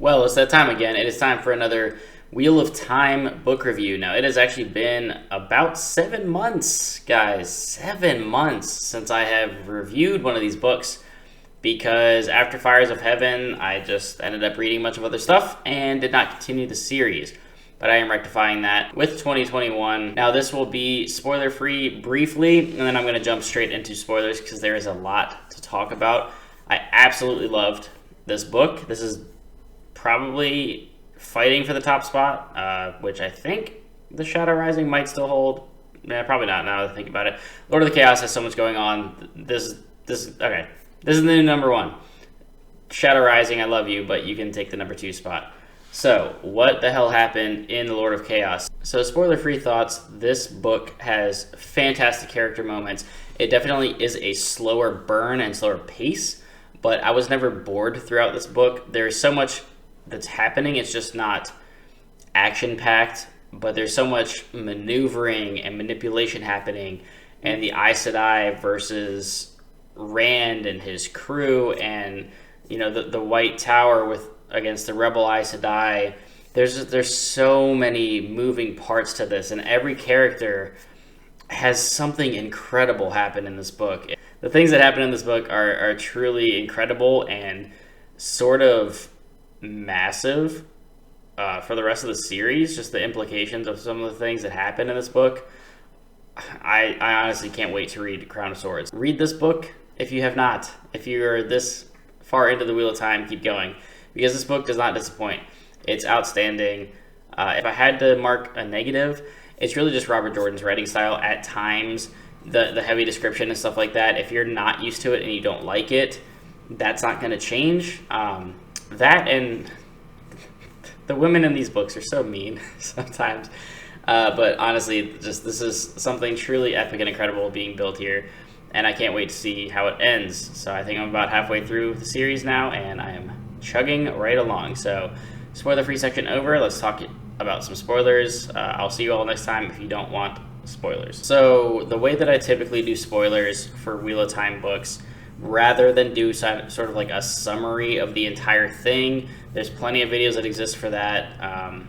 Well, it's that time again. It is time for another Wheel of Time book review. Now, it has actually been about 7 months, guys. 7 months since I have reviewed one of these books, because after Fires of Heaven, I just ended up reading a bunch of other stuff and did not continue the series. But I am rectifying that with 2021. Now, this will be spoiler-free briefly, and then I'm going to jump straight into spoilers because there is a lot to talk about. I absolutely loved this book. This is probably fighting for the top spot, which I think the Shadow Rising might still hold. Probably not now that I think about it. Lord of CHoas has so much going on. This is the new number one. Shadow Rising, I love you, but you can take the number 2 spot. So, what the hell happened in the Lord of CHoas? So, spoiler-free thoughts, this book has fantastic character moments. It definitely is a slower burn and slower pace, but I was never bored throughout this book. There's so much that's happening. It's just not action-packed, but there's so much maneuvering and manipulation happening, and the Aes Sedai versus Rand and his crew, and the White Tower against the rebel Aes Sedai. There's so many moving parts to this, and every character has something incredible happen in this book. The things that happen in this book are truly incredible and sort of massive for the rest of the series. Just the implications of some of the things that happen in this book. I honestly can't wait to read Crown of Swords. Read this book if you have not. If you're this far into the Wheel of Time, keep going, because this book does not disappoint. It's outstanding. If I had to mark a negative, it's really just Robert Jordan's writing style at times, the heavy description and stuff like that. If you're not used to it and you don't like it, that's not going to change. That and the women in these books are so mean sometimes. But honestly, this is something truly epic and incredible being built here, and I can't wait to see how it ends. So I think I'm about halfway through the series now, and I am chugging right along. So spoiler-free section over. Let's talk about some spoilers. I'll see you all next time if you don't want spoilers. So the way that I typically do spoilers for Wheel of Time books, rather than do sort of like a summary of the entire thing, there's plenty of videos that exist for that.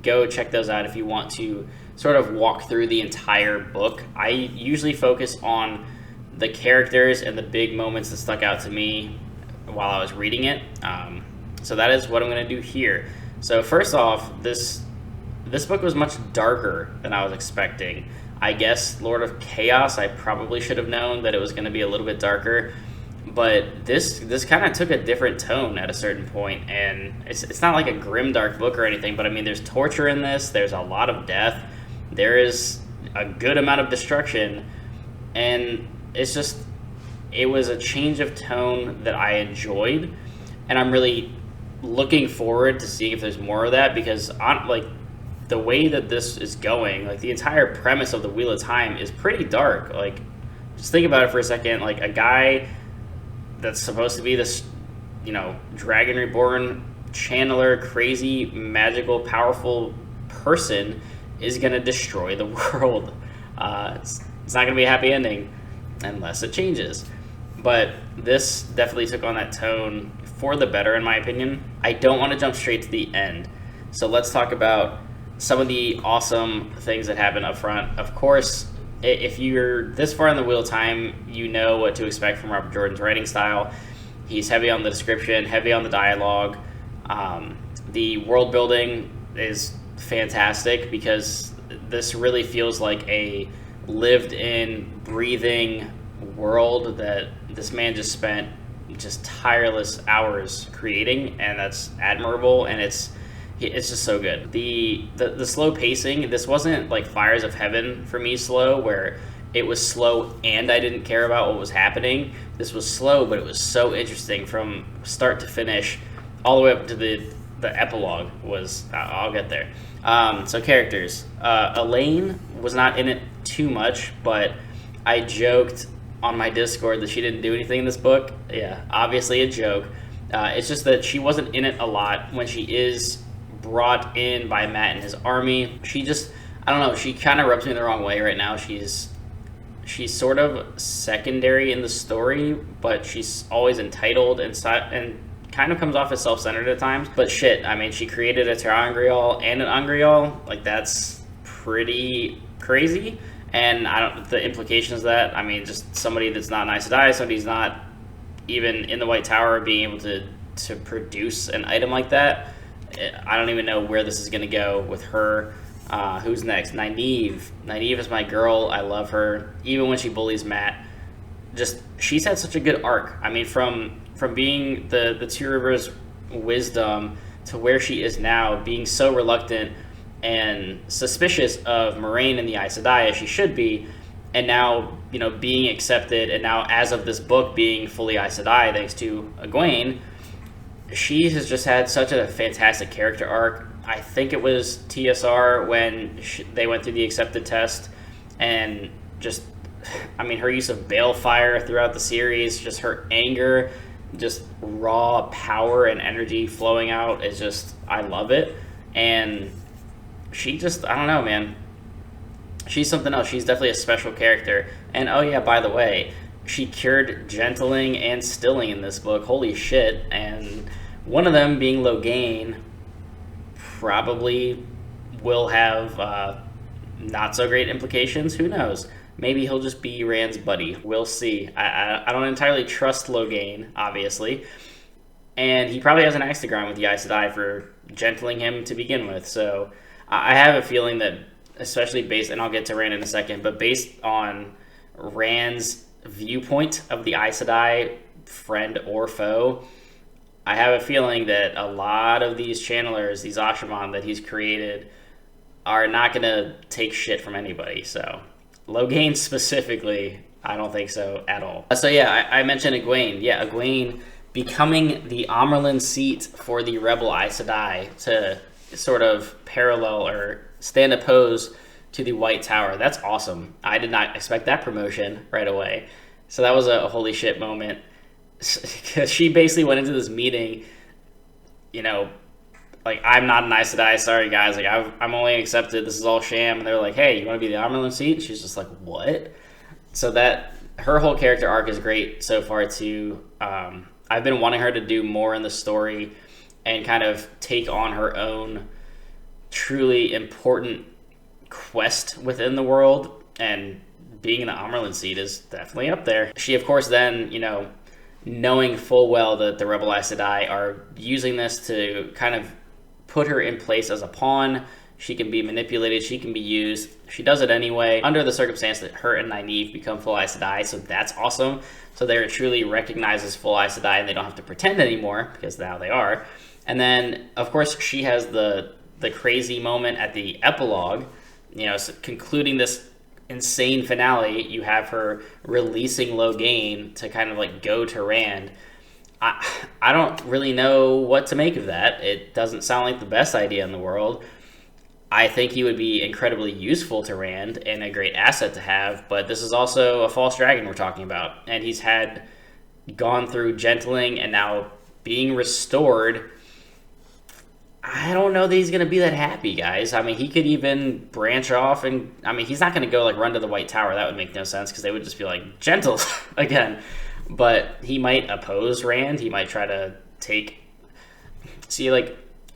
Go check those out if you want to sort of walk through the entire book. I usually focus on the characters and the big moments that stuck out to me while I was reading it. So that is what I'm going to do here. So first off, this book was much darker than I was expecting. I guess Lord of CHoas, I probably should have known that it was going to be a little bit darker, but this kind of took a different tone at a certain point, and it's not like a grim dark book or anything, but I mean, there's torture in this, there's a lot of death, there is a good amount of destruction, and it was a change of tone that I enjoyed, and I'm really looking forward to seeing if there's more of that, because the way that this is going, like the entire premise of the Wheel of Time is pretty dark. Like, just think about it for a second. Like, a guy that's supposed to be this, Dragon Reborn channeler, crazy, magical, powerful person is going to destroy the world. It's not going to be a happy ending unless it changes. But this definitely took on that tone for the better, in my opinion. I don't want to jump straight to the end. So let's talk about some of the awesome things that happen up front. Of course, if you're this far in the Wheel of Time, you know what to expect from Robert Jordan's writing style. He's heavy on the description, heavy on the dialogue. The world building is fantastic, because this really feels like a lived-in, breathing world that this man just spent just tireless hours creating, and that's admirable, and it's just so good. The slow pacing, this wasn't like Fires of Heaven for me slow, where it was slow and I didn't care about what was happening. This was slow, but it was so interesting from start to finish, all the way up to the epilogue was, I'll get there. So characters. Elaine was not in it too much, but I joked on my Discord that she didn't do anything in this book. Yeah, obviously a joke. It's just that she wasn't in it a lot. When she is brought in by Matt and his army, she just, I don't know, she kind of rubs me the wrong way right now. She's sort of secondary in the story, but she's always entitled and kind of comes off as self-centered at times. But shit, I mean, she created a ter'angreal and an ungreal. Like, that's pretty crazy. And the implications of that, I mean, just somebody that's not an Aes Sedai, somebody who's not even in the White Tower, being able to produce an item like that. I don't even know where this is going to go with her. Who's next? Nynaeve. Nynaeve is my girl. I love her. Even when she bullies Matt. Just, she's had such a good arc. I mean, from being the Two Rivers wisdom to where she is now, being so reluctant and suspicious of Moiraine and the Aes Sedai, as she should be, and now, you know, being accepted, and now, as of this book, being fully Aes Sedai thanks to Egwene. She has just had such a fantastic character arc. I think it was TSR when they went through the accepted test, and just, I mean, her use of balefire throughout the series, just her anger, just raw power and energy flowing out is just, I love it. And she just, I don't know, man. She's something else. She's definitely a special character. And oh yeah, by the way, she cured gentling and stilling in this book. Holy shit. And one of them being Loghain probably will have not so great implications. Who knows? Maybe he'll just be Rand's buddy. We'll see. I don't entirely trust Loghain, obviously. And he probably has an axe to grind with the Aes Sedai for gentling him to begin with. So I have a feeling that, especially based, and I'll get to Rand in a second, but based on Rand's viewpoint of the Aes Sedai, friend or foe, I have a feeling that a lot of these channelers, these Asha'man that he's created, are not going to take shit from anybody. So Loghain specifically, I don't think so at all. So yeah, I mentioned Egwene. Yeah, Egwene becoming the Amyrlin seat for the rebel Aes Sedai to sort of parallel or stand opposed to the White Tower. That's awesome. I did not expect that promotion right away. So that was a holy shit moment. She basically went into this meeting, you know, like, I'm not an Aes Sedai, sorry guys, like, I'm only accepted, this is all sham. And they're like, hey, you want to be the Amyrlin seat? And she's just like, what? So that, her whole character arc is great so far too. I've been wanting her to do more in the story and kind of take on her own truly important quest within the world, and being an Amyrlin seat is definitely up there. She, of course, then, you know, knowing full well that the rebel Aes Sedai are using this to kind of put her in place as a pawn. She can be manipulated, she can be used. She does it anyway, under the circumstance that her and Nynaeve become full Aes Sedai, so that's awesome. So they're truly recognized as full Aes Sedai, and they don't have to pretend anymore, because now they are. And then, of course, she has the crazy moment at the epilogue, you know, so concluding this insane finale. You have her releasing Loghain to kind of like go to Rand. I don't really know what to make of that. It doesn't sound like the best idea in the world. I think he would be incredibly useful to Rand and a great asset to have, but this is also a false dragon we're talking about, and he's gone through gentling and now being restored. I don't know that he's going to be that happy, guys. I mean, he could even branch off and, I mean, he's not going to go, like, run to the White Tower. That would make no sense, because they would just be like, gentle again. But he might oppose Rand. He might try to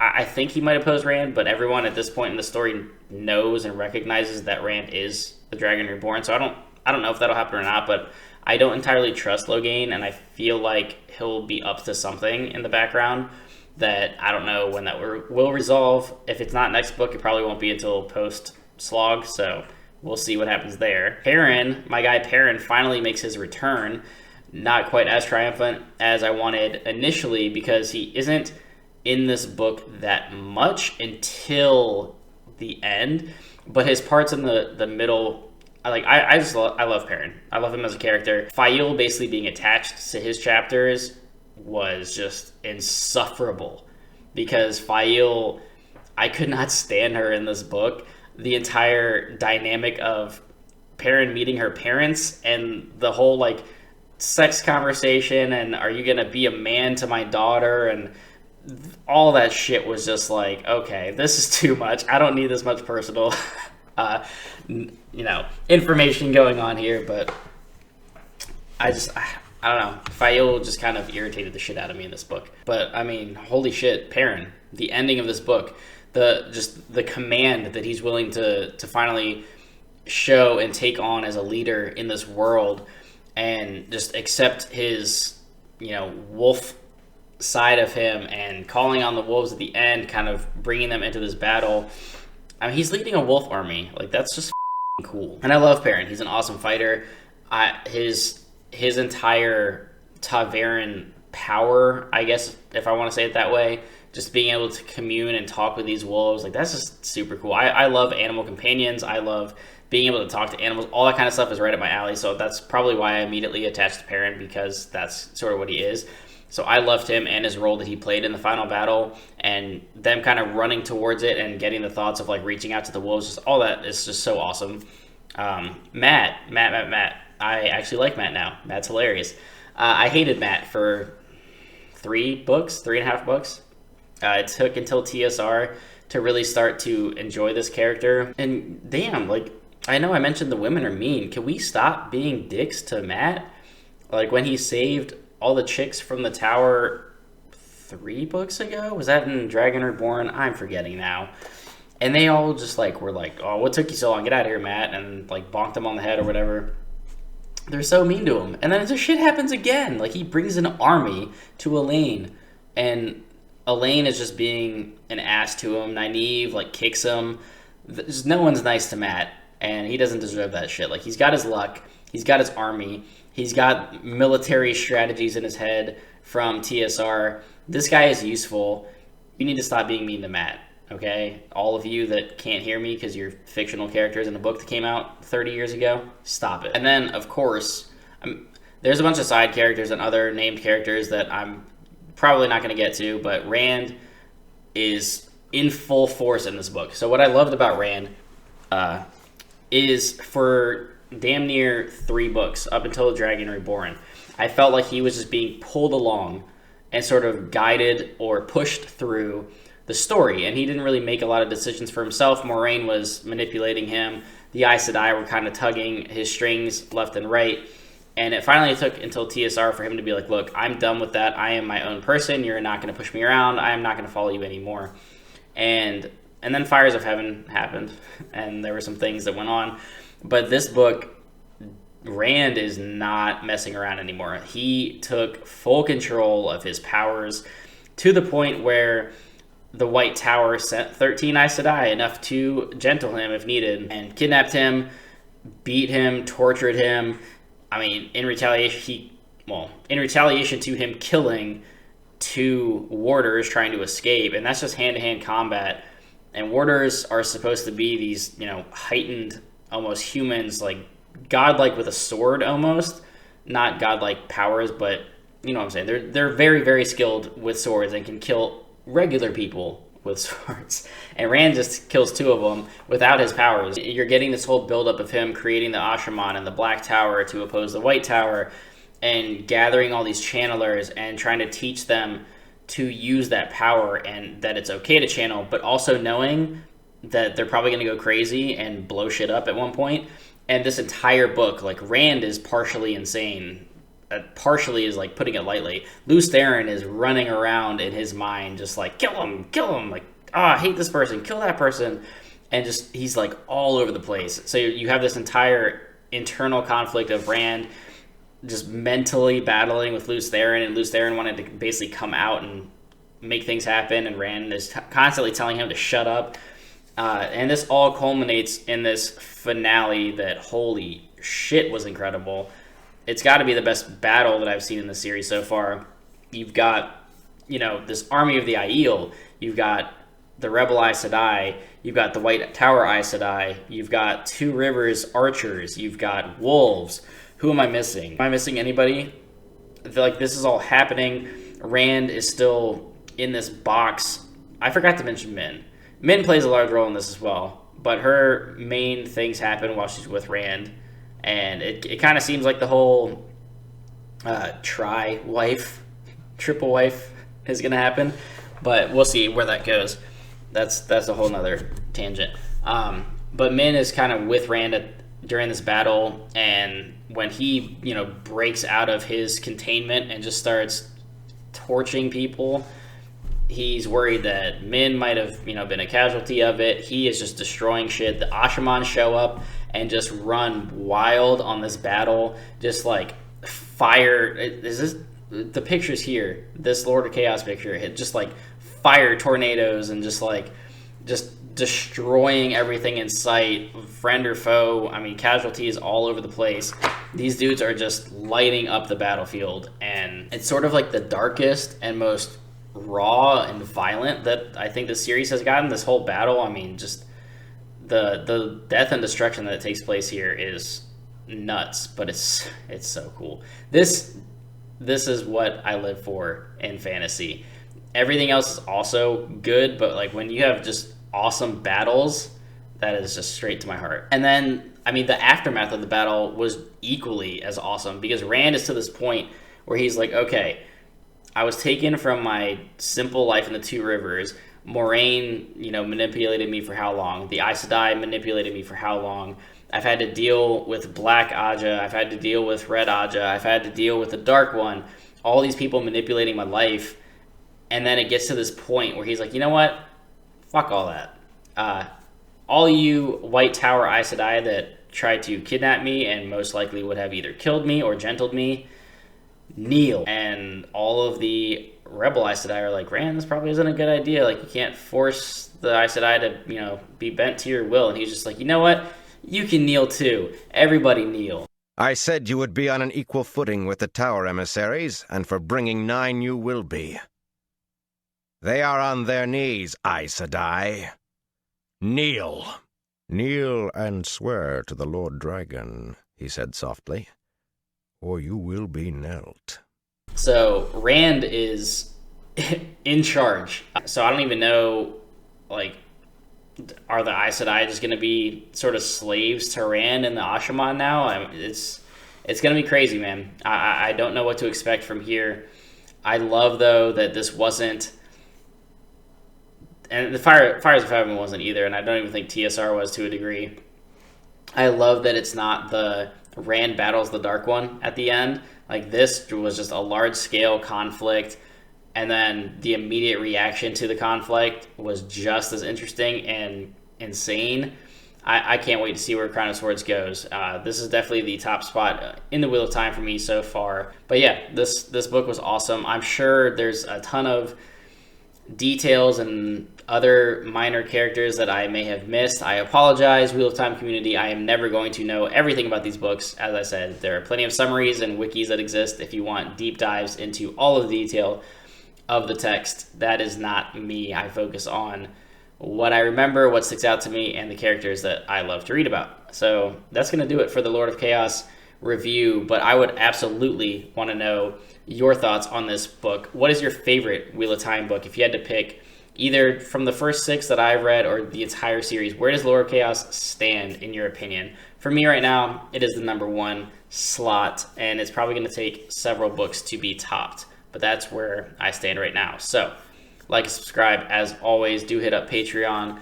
I think he might oppose Rand, but everyone at this point in the story knows and recognizes that Rand is the Dragon Reborn. So I don't know if that'll happen or not, but I don't entirely trust Loghain, and I feel like he'll be up to something in the background that I don't know when that will resolve. If it's not next book, it probably won't be until post-Slog, so we'll see what happens there. Perrin, my guy Perrin, finally makes his return. Not quite as triumphant as I wanted initially, because he isn't in this book that much until the end, but his parts in the middle, I love Perrin. I love him as a character. Faile basically being attached to his chapters was just insufferable, because Faile, I could not stand her in this book. The entire dynamic of Perrin meeting her parents and the whole like sex conversation and are you gonna be a man to my daughter, and all that shit was just like, okay, this is too much. I don't need this much personal information going on here, but I I don't know. Fael just kind of irritated the shit out of me in this book. But I mean, holy shit, Perrin. The ending of this book, the command that he's willing to finally show and take on as a leader in this world, and just accept his, wolf side of him, and calling on the wolves at the end, kind of bringing them into this battle. I mean, he's leading a wolf army. Like, that's just cool. And I love Perrin. He's an awesome fighter. His entire Ta'veren power, I guess, if I want to say it that way, just being able to commune and talk with these wolves, like, that's just super cool. I love animal companions. I love being able to talk to animals. All that kind of stuff is right up my alley. So that's probably why I immediately attached to Perrin, because that's sort of what he is. So I loved him and his role that he played in the final battle, and them kind of running towards it and getting the thoughts of like reaching out to the wolves. Just all that is just so awesome. Matt. I actually like Matt now. Matt's hilarious. I hated Matt for 3.5 books. It took until TSR to really start to enjoy this character. And damn, like, I know I mentioned the women are mean. Can we stop being dicks to Matt? Like, when he saved all the chicks from the tower 3 books ago? Was that in Dragon Reborn? I'm forgetting now. And they all just like were like, oh, what took you so long? Get out of here, Matt. And like bonked him on the head or whatever. They're so mean to him. And then this shit happens again. Like, he brings an army to Elaine, and Elaine is just being an ass to him. Nynaeve like kicks him. Just no one's nice to Matt, and he doesn't deserve that shit. Like, he's got his luck. He's got his army. He's got military strategies in his head from TSR. This guy is useful. You need to stop being mean to Matt, okay? All of you that can't hear me because you're fictional characters in a book that came out 30 years ago, stop it. And then, of course, there's a bunch of side characters and other named characters that I'm probably not going to get to, but Rand is in full force in this book. So what I loved about Rand is for damn near 3 books, up until Dragon Reborn, I felt like he was just being pulled along and sort of guided or pushed through the story, and he didn't really make a lot of decisions for himself. Moraine was manipulating him. The Aes Sedai were kind of tugging his strings left and right, and it finally took until TSR for him to be like, look, I'm done with that. I am my own person. You're not going to push me around. I am not going to follow you anymore. And then Fires of Heaven happened, and there were some things that went on. But this book, Rand is not messing around anymore. He took full control of his powers to the point where the White Tower sent 13 Aes Sedai, enough to gentle him if needed, and kidnapped him, beat him, tortured him. I mean, in retaliation to him killing 2 warders trying to escape, and that's just hand-to-hand combat. And warders are supposed to be these, heightened, almost humans, like godlike with a sword almost. Not godlike powers, but you know what I'm saying. They're very, very skilled with swords and can kill regular people with swords. And Rand just kills 2 of them without his powers. You're getting this whole buildup of him creating the Asha'man and the Black Tower to oppose the White Tower, and gathering all these channelers and trying to teach them to use that power, and that it's okay to channel, but also knowing that they're probably going to go crazy and blow shit up at one point. And this entire book, like, Rand is partially insane. Partially is, like, putting it lightly. Lews Therin is running around in his mind just like, kill him, like, I hate this person, kill that person. And just, he's, like, all over the place. So you have this entire internal conflict of Rand just mentally battling with Lews Therin, and Lews Therin wanted to basically come out and make things happen, and Rand is constantly telling him to shut up. And this all culminates in this finale that, holy shit, was incredible. It's got to be the best battle that I've seen in the series so far. You've got, this army of the Aiel. You've got the Rebel Aes Sedai. You've got the White Tower Aes Sedai. You've got 2 Rivers archers. You've got wolves. Who am I missing? Am I missing anybody? I feel like this is all happening. Rand is still in this box. I forgot to mention Min. Min plays a large role in this as well, but her main things happen while she's with Rand, and it kind of seems like the whole triple wife is going to happen, but we'll see where that goes. That's a whole nother tangent. But Min is kind of with Rand during this battle, and when he, breaks out of his containment and just starts torching people, he's worried that Min might have, been a casualty of it. He is just destroying shit. The Ashaman show up and just run wild on this battle, just like fire. Is this the pictures here? This Lord of CHoas picture, just like fire tornadoes and just destroying everything in sight, friend or foe. I mean, casualties all over the place. These dudes are just lighting up the battlefield, and it's sort of like the darkest and most raw and violent that I think the series has gotten. This whole battle, I mean, just the death and destruction that takes place here is nuts, but it's so cool. This is what I live for in fantasy. Everything else is also good, but like when you have just awesome battles, that is just straight to my heart. And then, I mean, the aftermath of the battle was equally as awesome, because Rand is to this point where he's like, okay, I was taken from my simple life in the Two Rivers. Moraine, manipulated me for how long? The Aes Sedai manipulated me for how long? I've had to deal with Black Aja. I've had to deal with Red Aja. I've had to deal with the Dark One. All these people manipulating my life. And then it gets to this point where he's like, you know what? Fuck all that. All you White Tower Aes Sedai that tried to kidnap me and most likely would have either killed me or gentled me, kneel. And all of the rebel Aes Sedai are like, Rand, this probably isn't a good idea. Like, you can't force the Aes Sedai to, be bent to your will. And he's just like, you know what? You can kneel too. Everybody kneel. I said you would be on an equal footing with the Tower emissaries, and for bringing 9 you will be. They are on their knees, Aes Sedai. Kneel. Kneel and swear to the Lord Dragon, he said softly, or you will be knelt. So Rand is in charge. So I don't even know, like, are the Aes Sedai just going to be sort of slaves to Rand and the Ashaman now? It's going to be crazy, man. I don't know what to expect from here. I love, though, that this wasn't... And the Fires of Heaven wasn't either, and I don't even think TSR was to a degree. I love that it's not the Rand battles the Dark One at the end. Like, this was just a large-scale conflict, and then the immediate reaction to the conflict was just as interesting and insane. I can't wait to see where Crown of Swords goes. This is definitely the top spot in the Wheel of Time for me so far. But yeah, this book was awesome. I'm sure there's a ton of details and other minor characters that I may have missed. I apologize, Wheel of Time community. I am never going to know everything about these books. As I said, there are plenty of summaries and wikis that exist if you want deep dives into all of the detail of the text. That is not me. I focus on what I remember, what sticks out to me, and the characters that I love to read about. So that's going to do it for the Lord of CHoas review, but I would absolutely want to know your thoughts on this book. What is your favorite Wheel of Time book? If you had to pick either from the first 6 that I've read or the entire series, where does Lord of CHoas stand in your opinion? For me right now, it is the #1 slot, and it's probably going to take several books to be topped, but that's where I stand right now. So like and subscribe. As always, do hit up Patreon.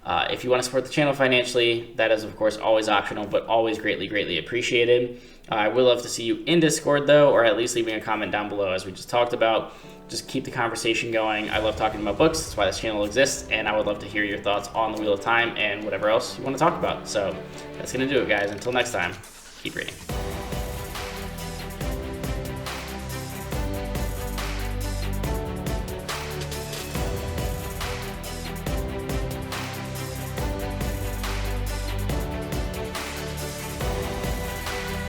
If you want to support the channel financially, that is, of course, always optional, but always greatly, greatly appreciated. I would love to see you in Discord, though, or at least leaving a comment down below, as we just talked about. Just keep the conversation going. I love talking about books. That's why this channel exists, and I would love to hear your thoughts on the Wheel of Time and whatever else you want to talk about. So that's going to do it, guys. Until next time, keep reading.